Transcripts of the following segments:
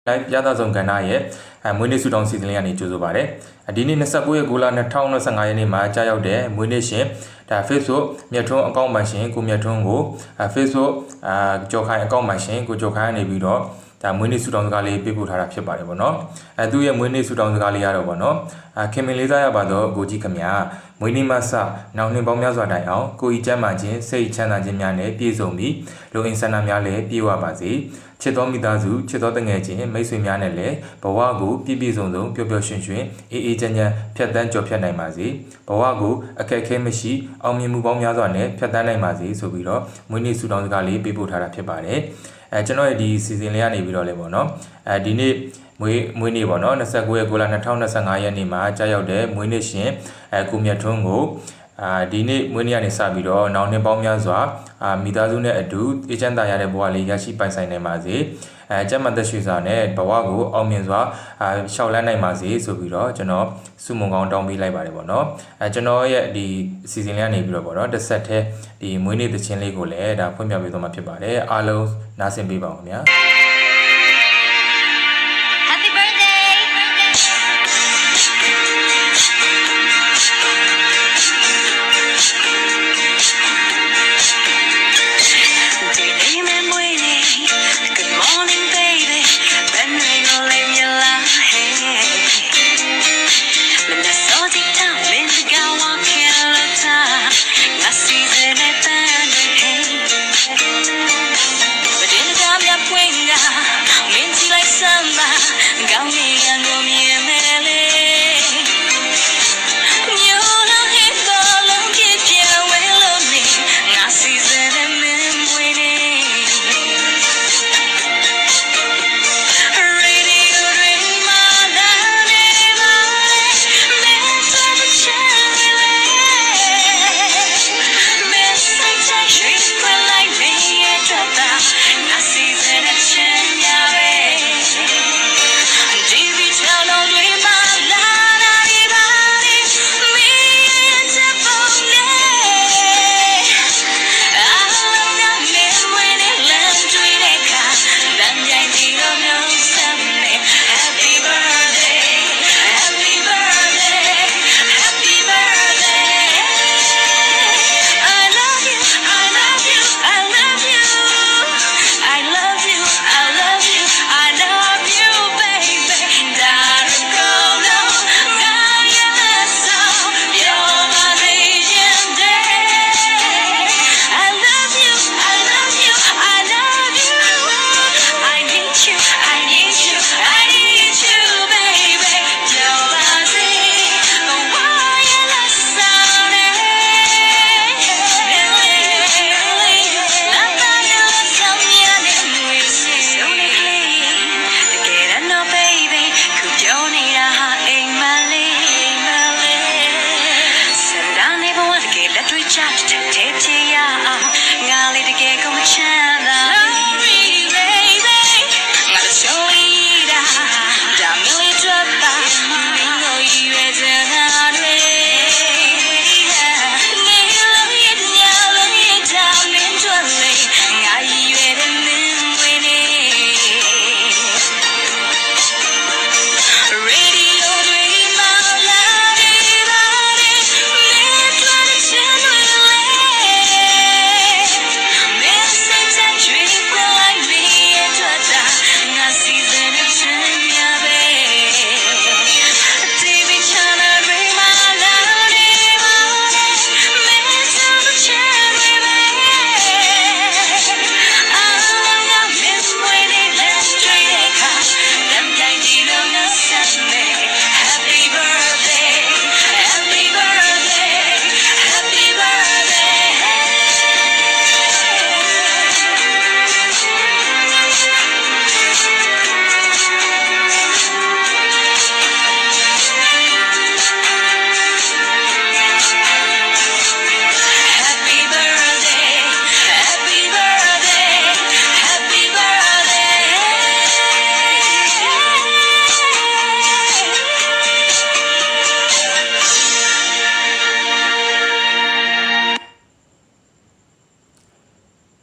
live ရသဆောင်ကဏ္ဍရဲ့မွေးနေ့ဆုတောင်းစီစဉ်လေးကနေကြိုဆိုပါရစေ။ဒီနေ့29ရက်9လ2025ရက်နေ့မှာကြာရောက်တဲ့မွေးနေ့ရှင်ဒါ Facebook မြတ်ထွန်းအကောင့်မှရှင်ကိုမြတ်ထွန်းကို Facebook ကြော်ခိုင်အကောင့်မှရှင်ကိုကြော်ခိုင်ကနေပြီးတော့ဒါမွေးနေ့ဆုတောင်းစကားလေးပေးပို့ထားတာဖြစ်ပါတယ်ပေါ့နော်။သူ့ရဲ့မွေးနေ့ဆုတောင်းစကားလေးရတော့ပေါ့နော်။ခင်မင်လေးစားရပါတော့ကိုကြီးခမညာမွေးနေ့မဆနောက်နှစ်ပေါင်းများစွာတိုင်အောင်ကိုကြီးကျမ်းမာခြင်းစိတ်ချမ်းသာခြင်းများနဲ့ပြည့်စုံပြီးလူအင်ဆန္ဒများလည်းပြည့်ဝပါစေ။ချစ်တော်မိသားစုချစ်တော်တငယ်ချင်းမိတ်ဆွေများနဲ့လည်းဘဝကိုပြည့်ပြည့်စုံစုံပျော်ပျော်ရွှင်ရွှင်အေးအေးချမ်းချမ်းဖြတ်သန်းကြော်ဖြတ်နိုင်ပါစေ။ဘဝကိုအခက်အခဲမရှိအောင်မြင်မှုပေါင်းများစွာနဲ့ဖြတ်သန်းနိုင်ပါစေဆိုပြီးတော့မွေးနေ့ဆုတောင်းစကားလေးပေးပို့ထားတာဖြစ်ပါတယ်။ကျွန်တော်ရဲ့ဒီစီစဉ်လေးကနေပြီးတော့လေပေါ့နော်ဒီနေ့မွေးနေ့ပေါ့နော်29ရက်9လ2025ရက်နေ့မှာကြာရောက်တဲ့မွေးနေ့ရှင်ကိုမြတ်ထွန်းကိုဒီနေ့မွေးနေ့ကနေစပြီးတော့နောက်နှစ်ပေါင်းများစွာမိသားစုနဲ့အတူအေးချမ်းသာရတဲ့ဘဝလေးရရှိပိုင်ဆိုင်နိုင်ပါစေကျမ်းမာသက်ရွှေစွာနဲ့ဘဝကိုအောင်မြင်စွာရှောက်လန်းနိုင်ပါစေဆိုပြီးတော့ကျွန်တော်ဆုမွန်ကောင်းတောင်းပေးလိုက်ပါတယ်ပေါ့နော်ကျွန်တော်ရဲ့ဒီအစီအစဉ်လေးကနေပြီးတော့ပေါ့နော်တစ်ဆက်တည်းဒီမွေးနေ့သချင်းလေးကိုလည်းဒါဖွင့်ပြပေးသွားမှာဖြစ်ပါတယ်အားလုံးနားဆင်ပေးပါဦးခင်ဗျာ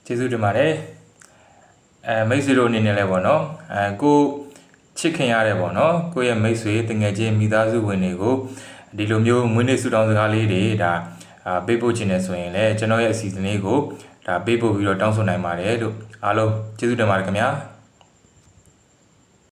ကျေးဇူးတင်ပါတယ်မိတ်ဆွေတို့အနေနဲ့လည်းပေါ့နော်ကို ချစ်ခင်ရတဲ့ပေါ့နော်ကိုယ့်ရဲ့မိတ်ဆွေတငယ်ချင်းမိသားစုဝင်တွေကိုဒီလိုမျိုးမွေးနေ့ဆုတောင်းစကားလေးတွေဒါပေးပို့ခြင်းနဲ့ဆိုရင်လည်းကျွန်တော်ရဲ့အစီအစဉ်လေးကိုဒါပေးပို့ပြီးတော့တောင်းဆိုနိုင်ပါတယ်လို့အားလုံးကျေးဇူးတင်ပါတယ်ခင်ဗျာ